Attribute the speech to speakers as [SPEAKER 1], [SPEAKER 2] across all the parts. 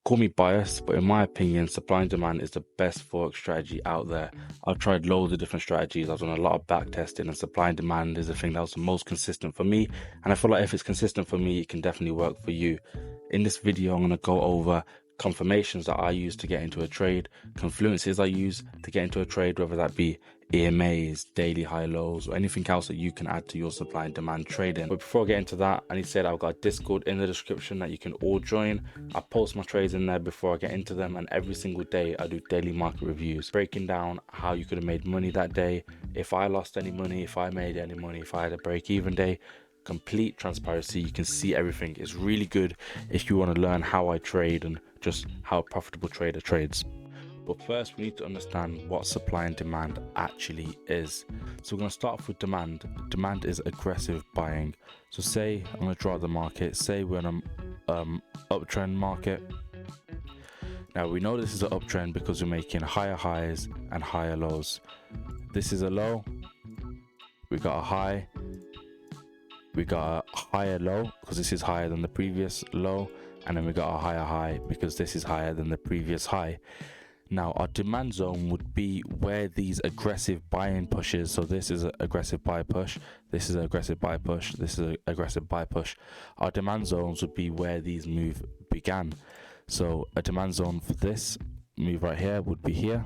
[SPEAKER 1] Call me biased, but in my opinion, supply and demand is the best forex strategy out there. I've tried loads of different strategies. I've done a lot of back testing, and supply and demand is the thing that was the most consistent for me. And I feel like if it's consistent for me, it can definitely work for you. In this video, I'm going to go over confirmations that I use to get into a trade, confluences I use to get into a trade, whether that be EMAs, daily high lows, or anything else that you can add to your supply and demand trading. But before I get into that, I need to say that I've got a Discord in the description that you can all join. I post my trades in there before I get into them, and every single day I do daily market reviews, breaking down how you could have made money that day, if I lost any money, if I made any money, if I had a break-even day. Complete transparency. You can see everything. It's really good if you want to learn how I trade and just how a profitable trader trades. But first, we need to understand what supply and demand actually is. So we're going to start off with demand. Demand is aggressive buying. So say I'm going to draw the market. Say we're in an uptrend market. Now we know this is an uptrend because we're making higher highs and higher lows. This is a low. We got a high. We got a higher low because this is higher than the previous low. And then we got a higher high because this is higher than the previous high. Now our demand zone would be where these aggressive buying pushes, so this is an aggressive buy push, this is an aggressive buy push, this is an aggressive buy push. Our demand zones would be where these move began. So a demand zone for this move right here would be here.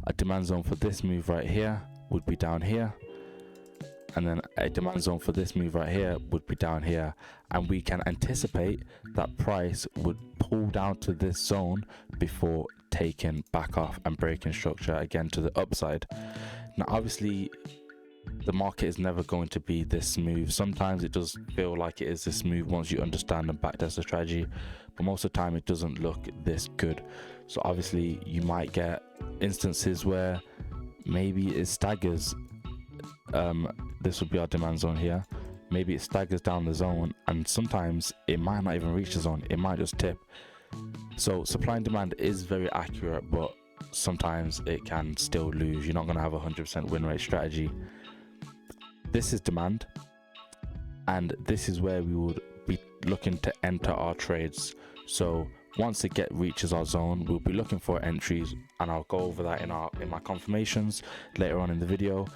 [SPEAKER 1] A demand zone for this move right here would be down here. And then a demand zone for this move right here would be down here, and we can anticipate that price would pull down to this zone before taking back off and breaking structure again to the upside. Now obviously the market is never going to be this smooth. Sometimes it does feel like it is this smooth once you understand and backtest the strategy, but most of the time it doesn't look this good. So obviously you might get instances where maybe it staggers. This would be our demand zone here. Maybe it staggers down the zone, and sometimes it might not even reach the zone. It might just tip. So supply and demand is very accurate, but sometimes it can still lose. You're not going to have a 100% win rate strategy. This is demand, and this is where we would be looking to enter our trades. So once it reaches our zone, we'll be looking for entries, and I'll go over that in my confirmations later on in the video.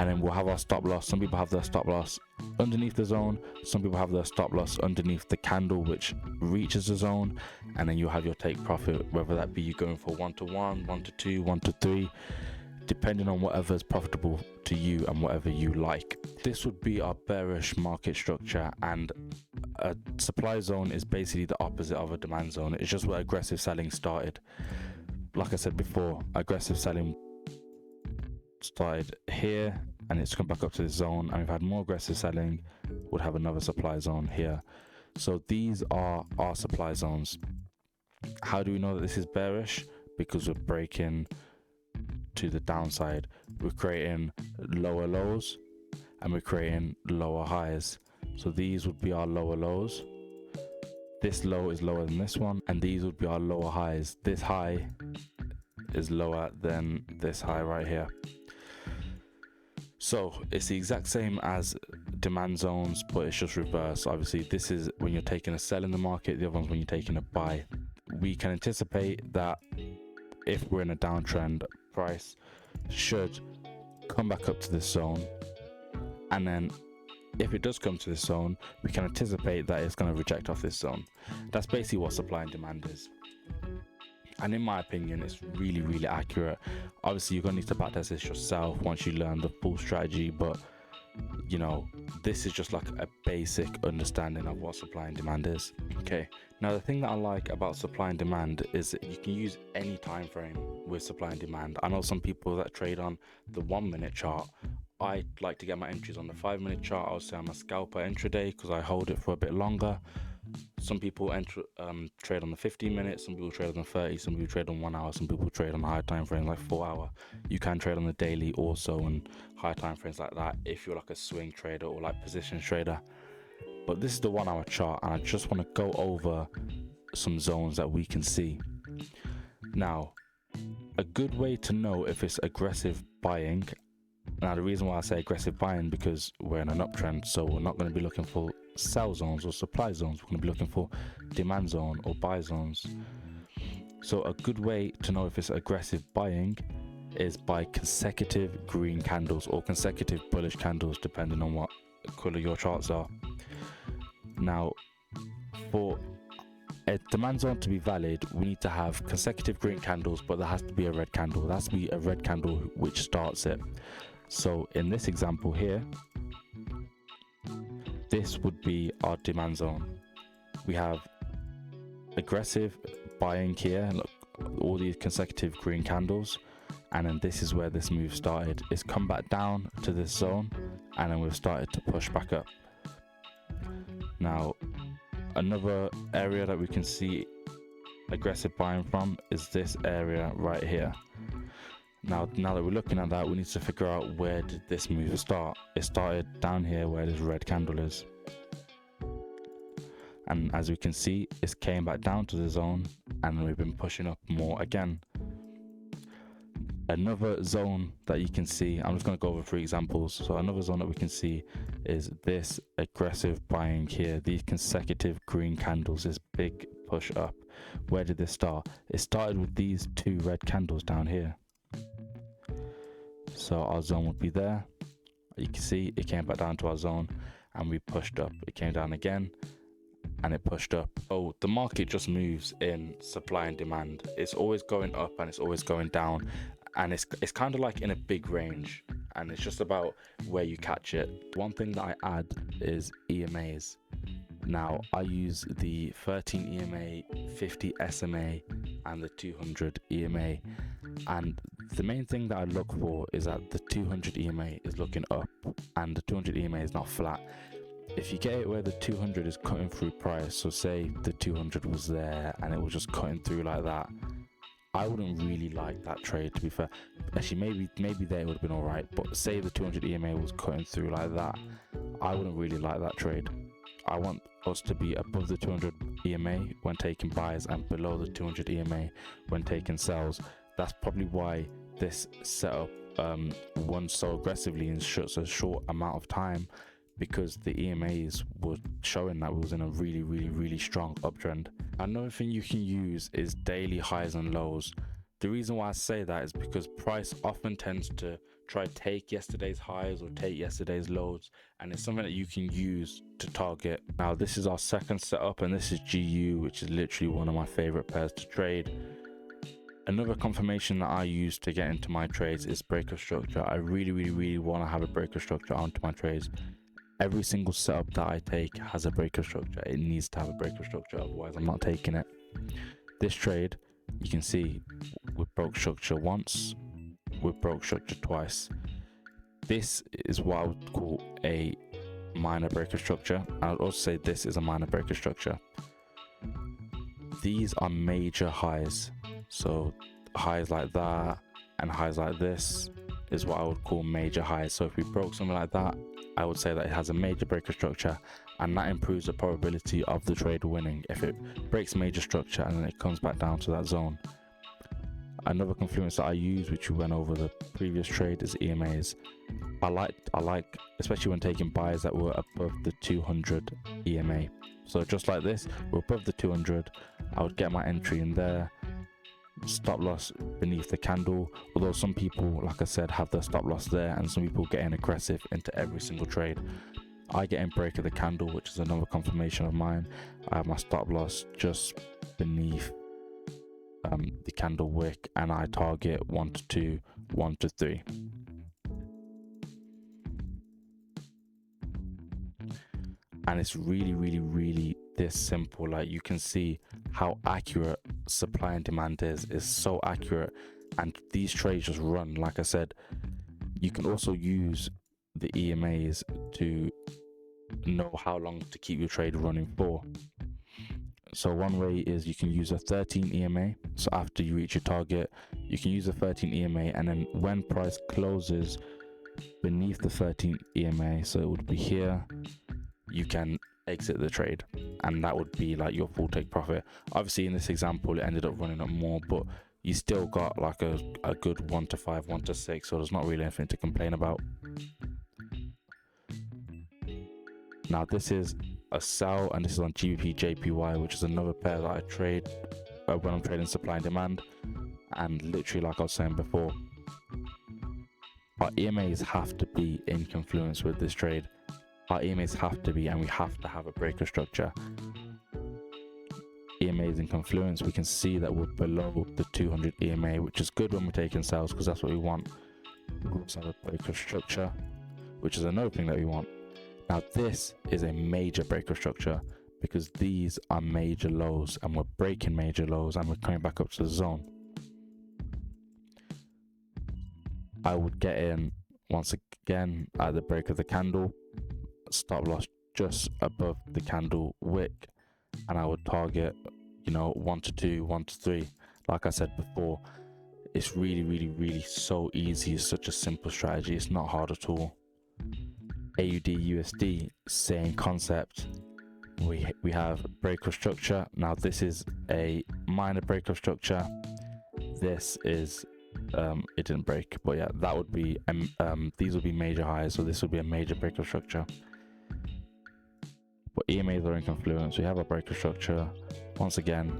[SPEAKER 1] And then we'll have our stop loss. Some people have their stop loss underneath the zone. Some people have their stop loss underneath the candle which reaches the zone. And then you have your take profit, whether that be you going for 1 to 1, 1 to 2, 1 to 3, depending on whatever is profitable to you and whatever you like. This would be our bearish market structure, and a supply zone is basically the opposite of a demand zone. It's just where aggressive selling started. Like I said before, aggressive selling started here and it's come back up to this zone, and we've had more aggressive selling, would have another supply zone here. So these are our supply zones. How do we know that this is bearish? Because we're breaking to the downside. We're creating lower lows and we're creating lower highs. So these would be our lower lows. This low is lower than this one, and these would be our lower highs. This high is lower than this high right here. So it's the exact same as demand zones, but it's just reverse. Obviously this is when you're taking a sell in the market, the other one's when you're taking a buy. We can anticipate that if we're in a downtrend, price should come back up to this zone, and then if it does come to this zone, we can anticipate that it's going to reject off this zone. That's basically what supply and demand is. And in my opinion, it's really, really accurate. Obviously, you're going to need to backtest this yourself once you learn the full strategy. But, you know, this is just like a basic understanding of what supply and demand is. Okay, now the thing that I like about supply and demand is that you can use any time frame with supply and demand. I know some people that trade on the 1 minute chart. I like to get my entries on the 5 minute chart. I would say I'm a scalper intraday because I hold it for a bit longer. Some people trade on the 15 minutes, some people trade on the 30, some people trade on 1 hour, some people trade on higher time frames like 4 hour. You can trade on the daily also and higher time frames like that if you're like a swing trader or like position trader. But this is the 1 hour chart, and I just want to go over some zones that we can see. Now, a good way to know if it's aggressive buying Now, the reason why I say aggressive buying, because we're in an uptrend, so we're not going to be looking for sell zones or supply zones. We're going to be looking for demand zone or buy zones. So a good way to know if it's aggressive buying is by consecutive green candles or consecutive bullish candles, depending on what color your charts are. Now, for a demand zone to be valid, we need to have consecutive green candles, but there has to be a red candle. There has to be a red candle which starts it. So in this example here, this would be our demand zone. We have aggressive buying here, look, all these consecutive green candles, and then this is where this move started. It's come back down to this zone, and then we've started to push back up. Now, another area that we can see aggressive buying from is this area right here. Now that we're looking at that, we need to figure out, where did this move start? It started down here where this red candle is. And as we can see, it came back down to the zone, and we've been pushing up more again. Another zone that you can see, I'm just going to go over 3 examples. So another zone that we can see is this aggressive buying here, these consecutive green candles, this big push up. Where did this start? It started with these 2 red candles down here. So our zone would be there. You can see it came back down to our zone, and we pushed up. It came down again, and it pushed up. Oh, the market just moves in supply and demand. It's always going up and it's always going down, and it's kind of like in a big range, and it's just about where you catch it. One thing that I add is EMAs. Now, I use the 13 EMA, 50 SMA, and the 200 EMA, and the main thing that I look for is that the 200 EMA is looking up and the 200 EMA is not flat. If you get it where the 200 is cutting through price, so say the 200 was there and it was just cutting through like that, I wouldn't really like that trade, to be fair. Actually, maybe there it would have been alright, but say the 200 EMA was cutting through like that, I wouldn't really like that trade. I want us to be above the 200 EMA when taking buys and below the 200 EMA when taking sells. That's probably why this setup won so aggressively in such a short amount of time, because the EMAs were showing that we was in a really strong uptrend. Another thing you can use is daily highs and lows. The reason why I say that is because price often tends to try take yesterday's highs or take yesterday's lows, and it's something that you can use to target. Now, this is our second setup, and this is GU, which is literally one of my favorite pairs to trade. Another confirmation that I use to get into my trades is breaker structure. I really want to have a breaker structure onto my trades. Every single setup that I take has a breaker structure. It needs to have a breaker structure, otherwise I'm not taking it. This trade, you can see we broke structure once, we broke structure twice. This is what I would call a minor breaker structure. I would also say this is a minor breaker structure. These are major highs. So highs like that and highs like this is what I would call major highs. So if we broke something like that, I would say that it has a major breaker structure, and that improves the probability of the trade winning if it breaks major structure and then it comes back down to that zone. Another confluence that I use, which we went over the previous trade, is EMAs. I like especially when taking buys that were above the 200 EMA. So just like this, we're above the 200, I would get my entry in there, stop loss beneath the candle. Although some people, like I said, have their stop loss there, and some people get in aggressive into every single trade. I get in break of the candle, which is another confirmation of mine. I have my stop loss just beneath the candle wick, and I target 1 to 2, 1 to 3. And it's really this simple. Like, you can see how accurate supply and demand is. It's so accurate, and these trades just run. Like I said, you can also use the EMAs to know how long to keep your trade running for. So one way is you can use a 13 EMA. So after you reach your target, you can use a 13 EMA, and then when price closes beneath the 13 EMA, so it would be here, you can exit the trade, and that would be like your full take profit. Obviously in this example it ended up running up more, but you still got like a good 1 to 5, 1 to 6, so there's not really anything to complain about. Now this is a sell, and this is on GBP JPY, which is another pair that I trade when I'm trading supply and demand. And literally, like I was saying before, our EMAs have to be in confluence with this trade. Our EMAs have to be, and we have to have a breaker structure. EMAs in confluence, we can see that we're below the 200 EMA, which is good when we're taking sales because that's what we want. We also have a breaker structure, which is another thing that we want. Now this is a major breaker structure because these are major lows, and we're breaking major lows, and we're coming back up to the zone. I would get in once again at the break of the candle, stop loss just above the candle wick, and I would target, 1 to 2, 1 to 3. Like I said before, it's really so easy. It's such a simple strategy. It's not hard at all. AUD USD, same concept. We have breaker structure. Now this is a minor breaker structure. This is it didn't break, but yeah, that would be these would be major highs, so this would be a major breaker structure. But EMAs are in confluence. We have a breaker structure. Once again,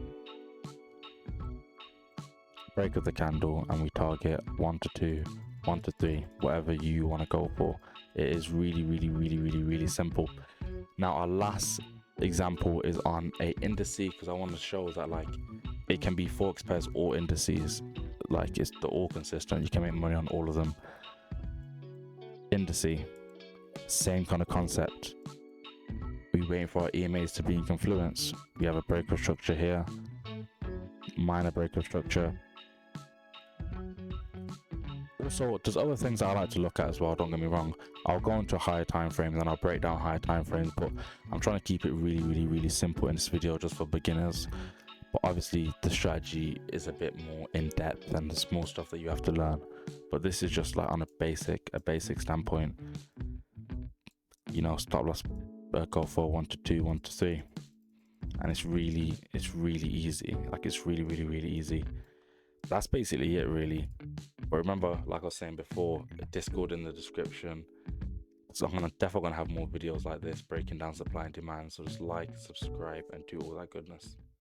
[SPEAKER 1] break of the candle, and we target 1 to 2, 1 to 3, whatever you want to go for. It is really simple. Now our last example is on a indice, because I want to show that like it can be forex pairs or indices. Like they're all consistent. You can make money on all of them. Indice, same kind of concept. We're waiting for our EMAs to be in confluence. We have a breaker structure here, minor breaker structure. Also, there's other things I like to look at as well, don't get me wrong. I'll go into higher time frames and I'll break down higher time frames, but I'm trying to keep it really simple in this video just for beginners. But obviously the strategy is a bit more in depth and there's more stuff that you have to learn. But this is just like on a basic standpoint. Stop loss, go for 1 to 2, 1 to 3, and it's really easy. Like it's really easy. That's basically it really. But remember, like I was saying before, Discord in the description. So I'm definitely gonna have more videos like this breaking down supply and demand. So just like, subscribe, and do all that goodness.